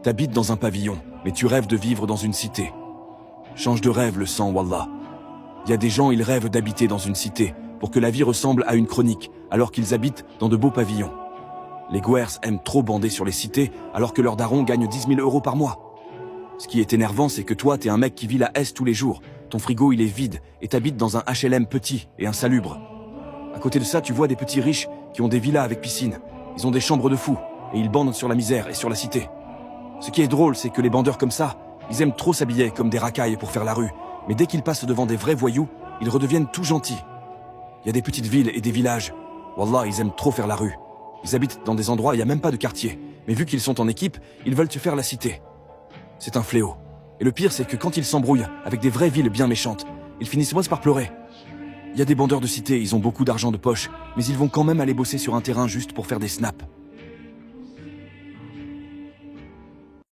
T'habites dans un pavillon, mais tu rêves de vivre dans une cité. Change de rêve le sang, wallah. Il y a des gens, ils rêvent d'habiter dans une cité, pour que la vie ressemble à une chronique, alors qu'ils habitent dans de beaux pavillons. Les Guers aiment trop bander sur les cités, alors que leur daron gagne 10 000 € par mois. Ce qui est énervant, c'est que toi, t'es un mec qui vit la S tous les jours. Ton frigo, il est vide, et t'habites dans un HLM petit et insalubre. À côté de ça, tu vois des petits riches qui ont des villas avec piscine. Ils ont des chambres de fous, et ils bandent sur la misère et sur la cité. Ce qui est drôle, c'est que les bandeurs comme ça, ils aiment trop s'habiller comme des racailles pour faire la rue, mais dès qu'ils passent devant des vrais voyous, ils redeviennent tout gentils. Il y a des petites villes et des villages. Wallah, ils aiment trop faire la rue. Ils habitent dans des endroits où il n'y a même pas de quartier, mais vu qu'ils sont en équipe, ils veulent te faire la cité. C'est un fléau. Et le pire, c'est que quand ils s'embrouillent avec des vraies villes bien méchantes, ils finissent moins par pleurer. Il y a des bandeurs de cité, ils ont beaucoup d'argent de poche, mais ils vont quand même aller bosser sur un terrain juste pour faire des snaps.